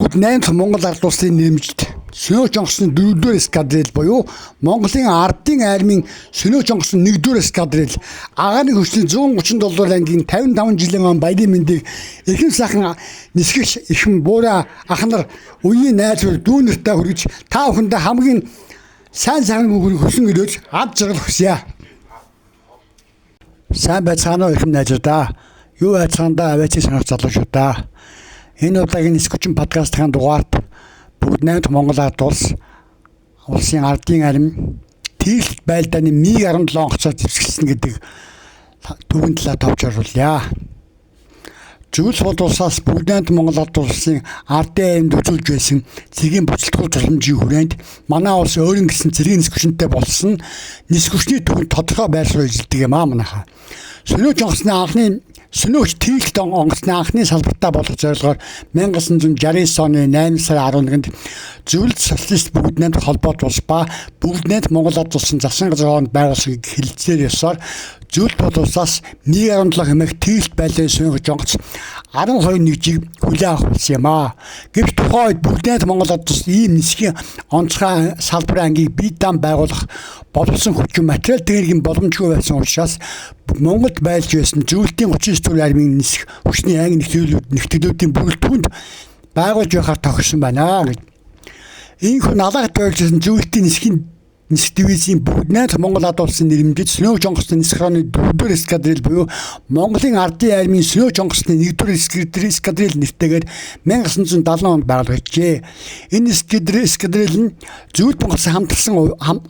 бүгд 8 Монгол ард улсын нэрмжилт Сөнөөж онгоцны 4-р эскадрил буюу Монголын ардын армийн Сөнөөж онгоцны 1-р эскадрил агааны хүчний 137 ангийн 55 жилийн он баярын мэндийг эрхэм сайхан нисгэж эрхэм буура ах нар үеийн найзууд дүүнэртээ хүргэж та бүхэндээ хамгийн сайн мөнгөний хөсөн өрөөж ад жаргал хүсье. Сайн байцгаана уу эрхэм найзуудаа. Юу байцгаандаа аваач санах залуучуудаа. Энэ удаагийн нисгүүчин подкастын дугаарт бүгд 8 Монгол ард улсын ардын арим тийш байлдааны МиГ-17 онгоцоор зэвсгэлсэн гэдэг түүхэн талаар товч оруулъя. Зөвлөл боловсроос бүгд 8 Монгол ард улсын ардын аримд үзүүлж байсан цэргийн буцалтгал тусламжийн хүрээнд манай улс өөрийн гэсэн цэргийн нисгүүчнтэй болсон нисгүүчний төвөнд тодорхой байр суурь эзэлдэг юм аа манайхаа. Сөнөөж онгоцны анхны Сөнөөж тийш онгоцны анхны салбартаа болох зорилгоор 1969 оны 8 сарын 11-нд зөвлөлт социалист бүгд 8 холбоот улс ба бүгд 8 Монгол ард улсын засгийн газрын байгуулсан хэлэлцээр ёсоор зөвлөлт боловсроос МиГ-17 хэмээх тийш байлын сөнөөж онгоц 12 нэгжийг хүлээн авах болсон юм аа. Гэвч тухайн үед бүгд 8 Монгол ард улс ийм нисхийн онцгой салбарын ангийг бие даан байгуулах боловсон хүчин материал техникийн боломжгүй байсан учраас Монголд байлж байсан зөвлөлтийн 39 төрлийн армийн нисэх хүчний анги нэгтгэлүүдийн бүрэлдэхүүнд байгуулж байхаар тохирсон байна гэж. Ийхүү налаагт байлжсэн зөвлөлтийн нисэх дивизийн бүгд 8 Монгол ард улсын нэрмжид Сөнөөж онгоцны нисэх хааны 4-р эскадрил буюу Монголын ардын армийн Сөнөөж онгоцны 1-р эскадрил нэртэйгээр 1970 онд байгуулагджээ. Энэ эскадрил нь зөвлөлт Монголын хамтарсан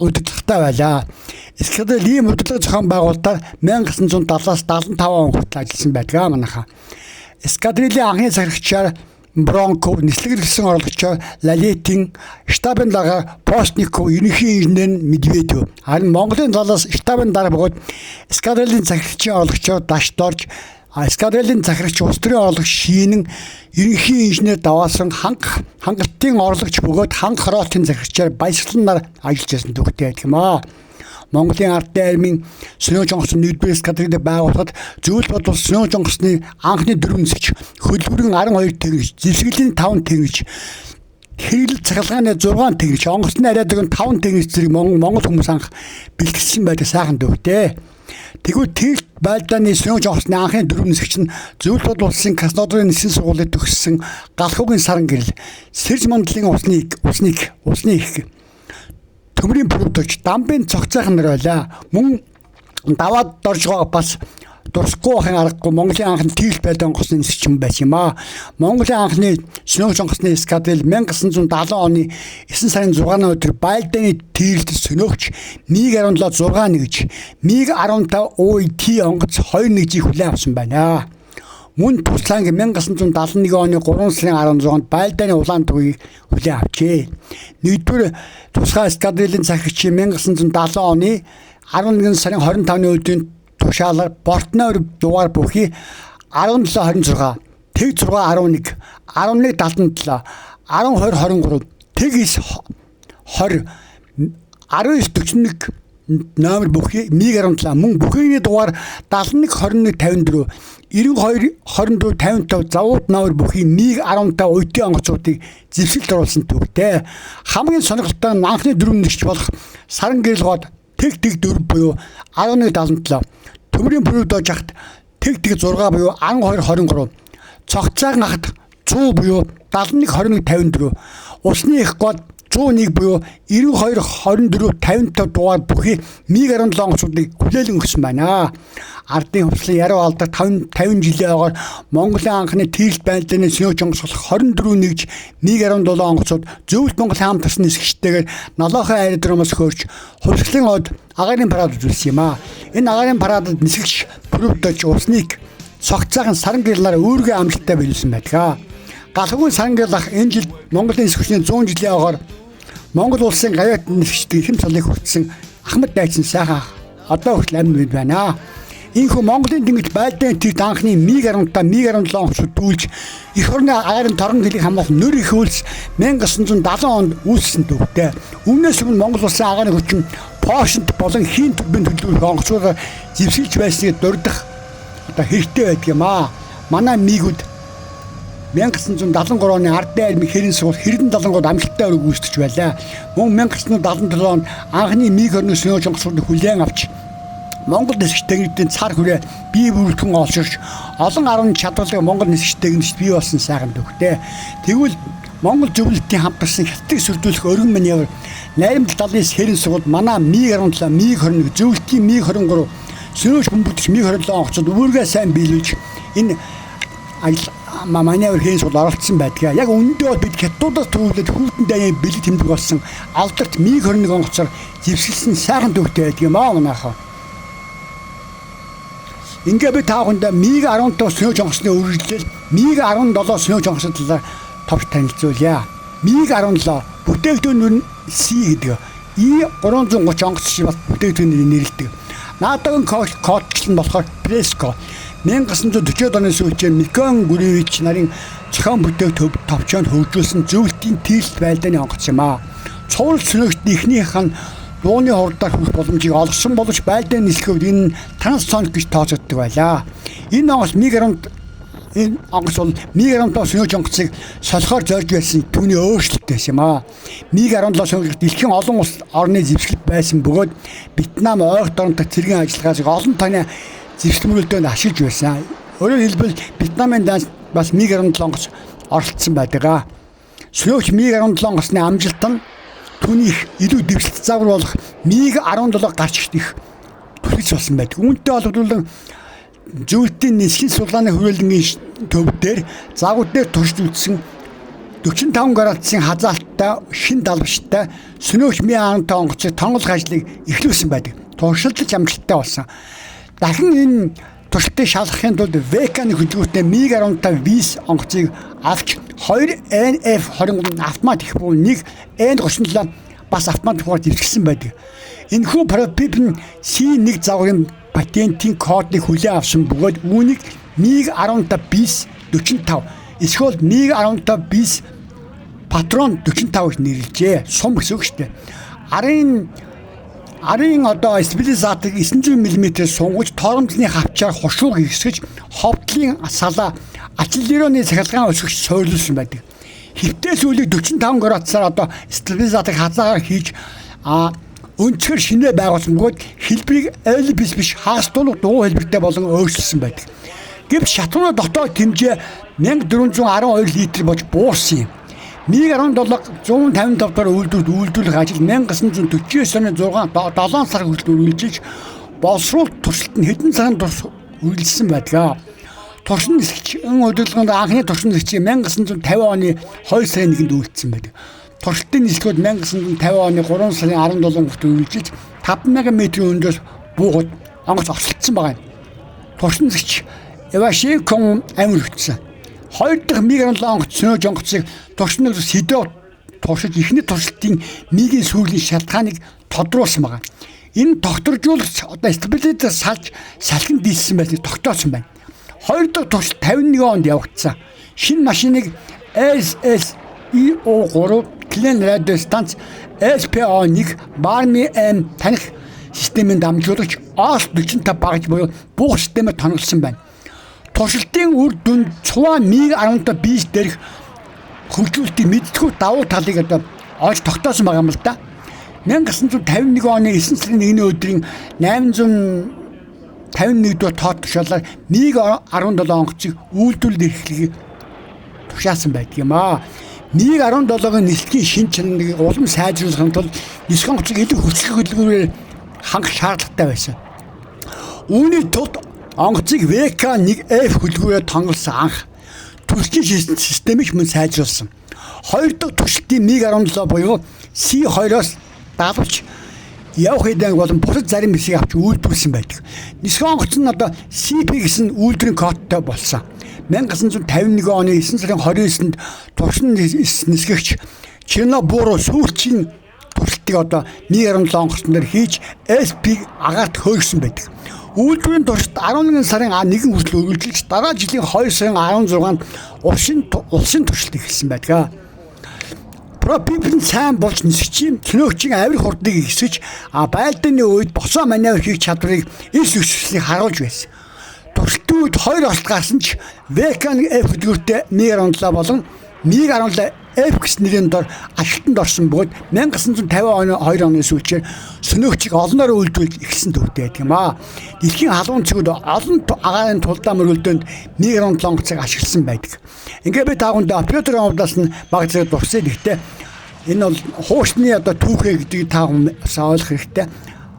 удирдлагатай байлаа. Эскадрил ийм удирдлага зохион байгуулалтаар 1970-аас 75 он хүртэл ажилласан байдаг манайхаа. Эскадрилийн анхны захирагчаар Бронко, нислэг гэсэн орлогчоор Лалетин, штабын дарга Постников, ерөнхий инженер Медведев. Харин Монголын залаас штабын дарга бөгөөд эскадрилийн захирагчийн орлогчоор Дашторж, эскадрилийн захирагч улс төрийн орлогч Шиинэн, ерөнхий инженер Даваасан хангалтын орлогч бөгөөд ханг хороолтын захирагчаар Баясгалан нар ажиллаж байсан төвхтэй байдаг юм аа. Монголын ардын армийн Сөнөөж онгоцны 1-р эскадрилийг байгуулахад зөвлөлт бодвол Сөнөөж онгоцны анхны 4 нисгч, хөдөлмөрийн 12 тэнгич, зэвсгэлийн 5 тэнгич, хэрэглэл цахилгааны 6 тэнгич, онгоцны арай дээгүүр 5 тэнгич зэрэг Монгол хүмүүс анх бэлтгэсэн байдаг сайхан төвхтэй. Тэгвэл тийш байлдааны Сөнөөж онгоцны анхны 4 нисгч нь зөвлөлт бодвол улсын Краснодрын нисэн сургуулийг төгссөн Галхуугийн саран гэрэл, Сэрж мандлын усны их төмрийн продукт дамбын цогцойхон нар байлаа. Мөн даваад дорж байгаа бас дурсахгүй байхын аргагүй Монголын анхны тийш байлдааны онгоцны нисгч юм байсан юм аа. Монголын анхны Сөнөөж онгоцны эскадрил 1970 оны 9 сарын 6-ны өдөр байлдааны тийшд сөнөөгч МиГ-17 6 нэгж, МиГ-15 УТ онгоц 2 нэгжийг хүлээн авсан байна. Мөн тусланг 1971 оны 3 сарын 16-нд байлдааны улаан төвийг хүлээн авчээ. 1-р тусгай эскадрилийн захирагчийн 1970 оны 11 сарын 25-ны өдрийн тушаалаар Бортноор дугаар бүхий 1726, Тэг 611, 1177, 1223, Тэг 920, 1941 номер бүхий МиГ-17 мөн бүхийний дугаар 712154 92 22 55 завууд номер бүхий МиГ-15 УТ онгоцуудыг зэвсгэлд оруулсан төвтэй. Хамгийн сонирхолтой нь анхны 4 нисгч болох саран гэрэл гоод Тэг 4 буюу 1177, төмрийн продукт жахт Тэг 6 буюу 1223, цогцойгон ахад 100 буюу 712154, усны их гоод 101 буюу 92 24 55 дугаар бүхий МиГ-17 онгоцуудыг хүлээлгэн өгсөн байна. Ардын хувьслын яруу алдар 50 жилийн ойгоор Монголын анхны тийш байлдааны Сөнөөж онгоц болох 24 нэгж МиГ-17 онгоцууд зөвлөлт Монголын хамтарсан нисгчтэйгээр налахын аэродромоос хөрж хувьслын од агаарын парад үзүүлсэн юм аа. Энэ агаарын парадад нисгч продукт усник цогцойхон саран гэрлээр өөргөө амжилттай биелүүлсэн байдаг. Галхуугийн саран гэрэл ах энэ жил Монголын нисгчний 100 жилийн ойгоор Монгол улсын гавьяат нисгчдийн хэм цолыг хүртсэн Ахмад дайчин сайхан одоо хүртэл амьд байна. Ийхүү Монголын тэнгиж байлдааны тийш анхны МиГ-17 онгоцууд дүүлж эх орны агаарын торгон хэлийг хамгаалах нөр их үйлс 1970 онд үүссэн төвтэй. Үүнээс өмнө Монгол улсын агаарын хүчин Пошинт болон Хин төбийн төлөвлөгөө онгоцуудаар зэвсгэлж байсныг дурдах одоо хэрэгтэй байдаг юм аа. Манай МиГ-үүд 1973 оны Ардын армийн хэрийн сургууль Хэрдэн-Далангууд амжилттай өрөө гүйцэтгэж байлаа. Мөн 1977 онд анхны МиГ-20 сөнөөж онгоцнуудыг хүлээн авч Монгол нисгч техникийн цар хүрээ бие бүрэлдэхүүн олширч олон арван чадвартай Монгол нисгч техникч бий болсон сайхан төвхтэй. Тэгвэл Монгол зөвлөлтийн хамтарсан хятадыг сүрдүүлэх өргөн маневр найрамдал 79 хэрийн сургууль манай МиГ-17, МиГ-21 зөвлөлтийн МиГ-23 сөнөөж бөмбөгдөж МиГ-27 онгоцод үүргээ сайн биелүүлж энэ маневр хийх сургууль оролцсон байдгаа. Яг үндэ бол бид хятадуудаас төвлөрөд хүүтэн дайны бэлэг тэмдэг болсон алдарт МиГ-21 онгоцоор зэвсгэлсэн сайхан төвхтэй байдаг юм аа манайхаа. Ингээ би тааханда МиГ-15 сөнөөж онгоцны үргэлжлэл МиГ-17 сөнөөж онгоцны талаар товч танилцуулъя. МиГ-17 бүтээгдэхүүн нь C гэдэг. И-330 онгоц шиг бас бүтээгдэхүүнээр нэрлэдэг. Наадагийн кодчлол нь болохоор Преско. 1940-од оны сүүлчээр Никон Гуревич нарын зохион бүтээх товчоонд хөгжүүлсэн зөвлөлтийн тийрэлт байлдааны онгоц юм аа. Цуврал сөнөөгчд ихнийх нь дууны хурдаар хүрэх боломжийг олгосон боловч байлдааны нислэгэд энэ трансоник гэж тооцогддог байлаа. Энэ онгоц энэ онгоц бол МиГ-15 сөнөөж онгоцыг солихоор зорж байсан түүний өөрчлөлттэй юм аа. МиГ-17 сөнөөж дэлхийн олон улс орны зэвсгэл байсан бөгөөд Вьетнам ойролт орнтой цэргийн ажиллагааг олон тооны зэвсгэл мөрөлдөөнд ашиглаж байсан. Өөрөөр хэлбэл Вьетнамын данс бас МиГ-17 онгоц оролцсон байдаг. Сөнөөж МиГ-17 онгоцны амжилт нь түүний илүү дэвшилт загвар болох МиГ-17 гарч их түлхэж болсон байдаг. Үүнтэй холбогдуулан зөвлөлтийн нисхийн сулааны хүрээлэнгийн төв дээр загвар дээр туршиж үзсэн 45 градусын хазаалттай шин далбаштай сөнөөж МиГ-15 онгоцыг тонголох ажлыг эхлүүлсэн байдаг. Туршилтж амжилттай болсон. Дахин энэ туршилтыг шалгахын тулд ВК-ны хөдөлгөөнтэй МиГ-15 виз онгоцыг авч 2 NF-23 автомат их буюу 1 N-37 бас автомат ухаар зэвсгэлсэн байдаг. Энэхүү прототип нь C1 загварын патентийн кодыг хүлээн авсан бөгөөд үүнийг МиГ-15 bis 45 эсвэл МиГ-15 bis патрон 45 гэж нэрлэжээ. Сум гэсэн үг шүү дээ. Арын одоо стабилизаторыг 900 мм сунгаж торомцны хавчаар хушууг ихсгэж ховдлын салаа ачиллероны сахилгаан өсгөж сойрлуулсан байдаг. Хэвтээс үлийг 45 градусаар одоо стабилизаторыг хазаагаар хийж өнцгөр шинэ байгуулсан бөгөөд хэлбэрийг элбис биш хаастуулах дуу хэлбэртэй болон өөрчилсөн байдаг. Гэвч шатууны дотоод хэмжээ 1412 литр болж буурсан юм. МиГ-17 155 дахь үйлдвэрлэх ажил 1949 оны 7 сар хүртэл үргэлжилж боловсруулалт туршилт нь хэдэн цагийн турш үргэлжилсэн байдаг. Туршин нисгчийн удирдлаганд анхны туршин нисгчийг 1950 оны 2 сарын 1-нд үйлдсэн байдаг. Туршилтын нислэгүүд 1950 оны 3 сарын 17 хүртэл үргэлжилж 5000 м-ийн өндрөөс буугаад онгоц орчилдсон байгаа юм. Туршин нисгч Ивашенко амир өгсөн. 2 дахь МиГ-17 онгоц сөнөөж онгоцыг туршиныг сэдв туршиж ихний туршилтын МиГ-ийн сүүлийн шалтгааныг тодруулсан байгаа. Энэ докторжуулагч одоо стабилизатор салж салхин дийлсэн байсныг тогтоосон байна. 2 дахь туршилт 51 онд явагдсан. Шинэ машиныг SSEO3 Клен радио станц SPO1 Barmy M таних системийн дамжуулагч OS45 багж буюу буух системээр тоноглосон байна. Туршилтын үр дүнд цуваа МиГ-15 bis дээрх хөгжүүлэлтийн мэддэхүй давуу талыг одоо олж тогтоосон байгаа юм л да. 1951 оны 9 сарын 1-ний өдрийн 851 дугаар тоод тушаалаар МиГ-17 онгоцыг үйлдвэрлэж эхлэхийг тушаасан байдаг юм аа. МиГ-17-гийн нислэгийн шин чанарыг улам сайжруулахын тулд нисэх онгоцыг илүү хөсгөх хөдөлгөөрөөр хангах шаардлагатай байсан. Үүний тулд онгоцыг ВК-1F хөдөлгөөрөөр тонголсон анх түлхгийн системийг мөн сайжруулсан. 2 дахь туршилтын МиГ-17 буюу C2-оос давж явах хэдэн болон бусад зарим хэсгийг авч үйлдвэрлэсэн байдаг. Нисэх онгоц нь одоо CP гэсэн үйлдвэрийн кодтой болсон. 1951 оны 9 сарын 29-нд туршин нисгэгч Чернобуруу сүүлчийн туршилтыг одоо МиГ-17 онгоцноор хийж SP агаарт хөөгсөн байдаг. Үйлдвэрийн туршилт 11 сарын 1 хүртэл үргэлжилж дараа жилийн 2 сарын 16-нд улсын туршилт эхэлсэн байдаг. Пропипен сайн болж нисгчийн цөнөөгчийн авир хурдыг ихсэж байлдааны үед босоо маневр хийх чадварыг эс өсвөлийг харуулж байсан. туршилтууд 2 оролт гарсан ч ВК-ны F хөтөлбөртэй МиГ-17 болон МиГ-17 F гэсэн нэрийн дор ажилтанд орсон бөгөөд 1952 оны сүүлчээр сөнөөгчийг олноор үйлдвэрлэж эхэлсэн төвтэй байдаг юм аа. Дэлхийн халуун цэгүүд олон агаарын тулдаа мөрөлдөөнд МиГ-17 онгоцыг ашигласан байдаг. Ингээд би таагунд операторын хувьдаас нь баг зэрэг дурсаад ихтэй энэ бол хуучны одоо түүхээ гэдгийг та хүмүүс ойлгох хэрэгтэй.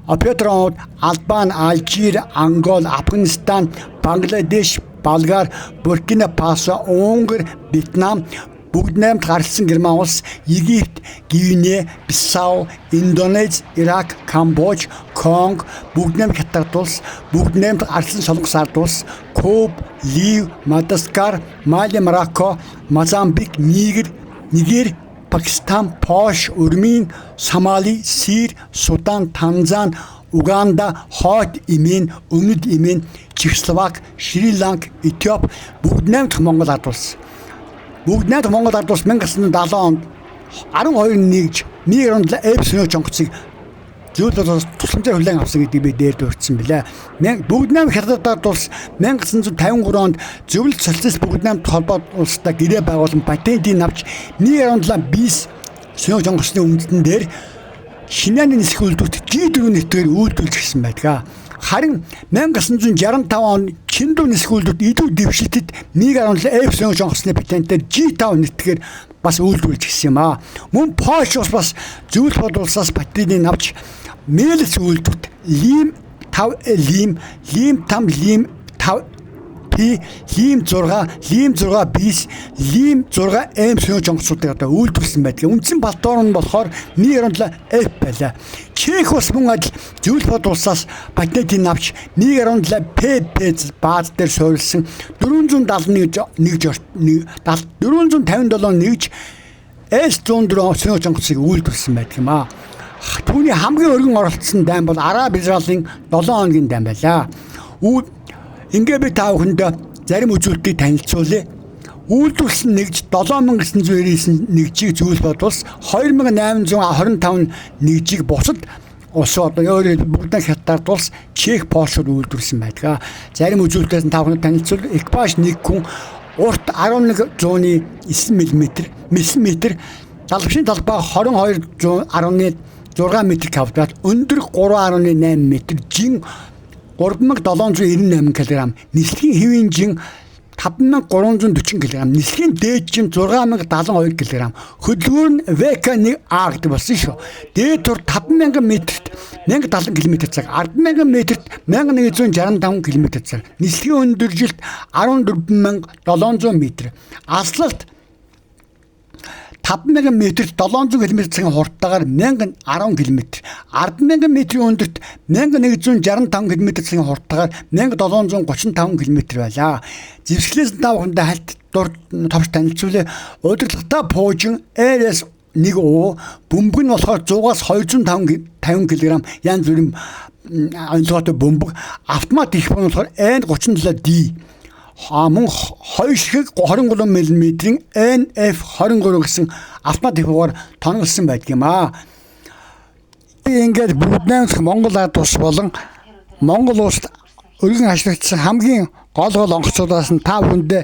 Операторын хувьд Албани, Алжир, Ангол, Афганистан, Бангладеш, Болгар, Буркина Фасо, Унгар, Вьетнам бүгд наймд гарсан Герман улс, Египт, Гвинэ, Бисау, Индонез, Ирак, Камбож, Конго, бүгд наймд Хятад улс, бүгд наймд гарсан Солонгос ард улс, Куб, Лив, Мадагаскар, Мали, Марокко, Мозамбик, Нигер, Пакистан, Польш, Урмин, Сомали, Сир, Судан, Танзан, Уганда, Хойд Имен, Өмнөд Имен, Чехословак, Шри-Ланк, Этиоп бүгд наймд Монгол ард улс. Бүгд найд Монгол ард улс 1970 онд 12 нэгж МиГ-17 F сөнөөч онгоцыг зөвлөлөс тусламжаар хүлээн авсан гэдгийг би дээр дурдсан билээ. Бүгд найд Хятад ард улс 1953 онд зөвлөлт социалист бүгд найд холбоо улстай гэрээ байгуулан патентийг авч МиГ-17 бис сөнөөч онгоцны үндэстэн дээр Шинэний нисэх үйлдвэрт G4 нэтгээр үйлдвэрлэж гисэн байдаг. Харин 1965 он Чиндүү нисэх үйлдвэрт илүү дэвшилтэд МиГ-17 F сөнөөч онгоцны патентээр G5 нэтгээр бас үйлдвэрлэж гисэн юм аа. Мөн Польш бас зөвлөлт бодулсаас патентийг авч Мэлс үйлдвэрт Лим 5 Лим 5 Лим 5 Лим 6 бис, Лим 6 М сөнөөч онгоцуудыг одоо үйлдвэрлэсэн байдаг. Үндсэн платформ нь болохоор МиГ-17 F байлаа. Чех улс мөн адил зөвлөлт бодулсаас патентийг авч МиГ-17 PP бааз дээр суурилсан 457 нэгж S104 сөнөөч онгоцыг үйлдвэрлэсэн байдаг юм аа. Түүний хамгийн өргөн оролцсон дайн бол Араб Израилийн 7 хоногийн дайн байлаа. Ингээд би та бүхэнд зарим үзүүлэлтийг танилцуулъя. Үйлдвэрлэсэн нэгж 7999 нэгжийг зөвлөлт бодвол 2825 нэгжийг бусад улс одоо бүгд Хятад улс, Чех, Польшод үйлдвэрлэсэн байдаг. Зарим үзүүлэлтээс та бүхэнд танилцуулъя. Экипаж 1 хүн урт 11.9 мм, далбашийн талбай 22.6 м квадрат, өндөр 3.8 м, жин 3798 кг, нислэгийн хэвийн жин 5340 кг, нислэгийн дээд жин 6072 кг, хөдөлгөөр нь ВК1А гэдэг болсон шүү. Дээд тур 5000 метрт 1070 км/цаг, 100000 метрт 1165 км/цаг, нислэгийн өндөржилт 14700 м, аслалт 5000 метрт 700 км/цагийн хурдтайгаар 1010 км, 100000 метрийн өндөрт 1165 км/цагийн хурдтайгаар 1735 км байлаа. Зэвсгэлээс давхандаа хальт товч танилцуулъя. Удирдлагатай пуужин RS1O, бөмбөг нь болохоор 100-аас 250 кг янз бүрийн онцгойтой бөмбөг, автомат их нь болохоор N37D. Мөн 2 ширхэг 23 мм-ийн NF23 гэсэн автомат хөвгөөр тонголсон байдаг юм аа. Ингээд бүгд найрамдах Монгол ард улс болон Монгол улсад өргөн ашиглагдсан хамгийн гол онгоцудаас нь та бүхэндээ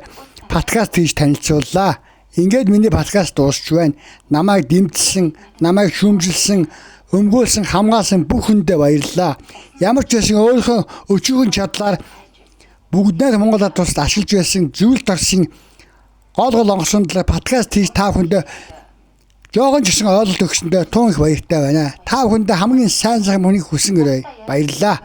подкаст хийж танилцууллаа. Ингээд миний подкаст дуусч байна. Намайг дэмжсэн, намайг шүүмжилсэн, өмгөөлсөн, хамгаалсан бүх хүндээ баярлалаа. Ямар ч байсан өөрийнхөө өчүүхэн чадлаар бүгдээр Монгол ард улсад ашиглаж байсан зөвлөлт орсон гол онгоцны подкаст хийж та бүхэнд жоохон ч гэсэн ойлголт өгсөндөө тун их баяртай байна. Та бүхэнд хамгийн сайн хүнийг хүсэн өрөө баярлалаа.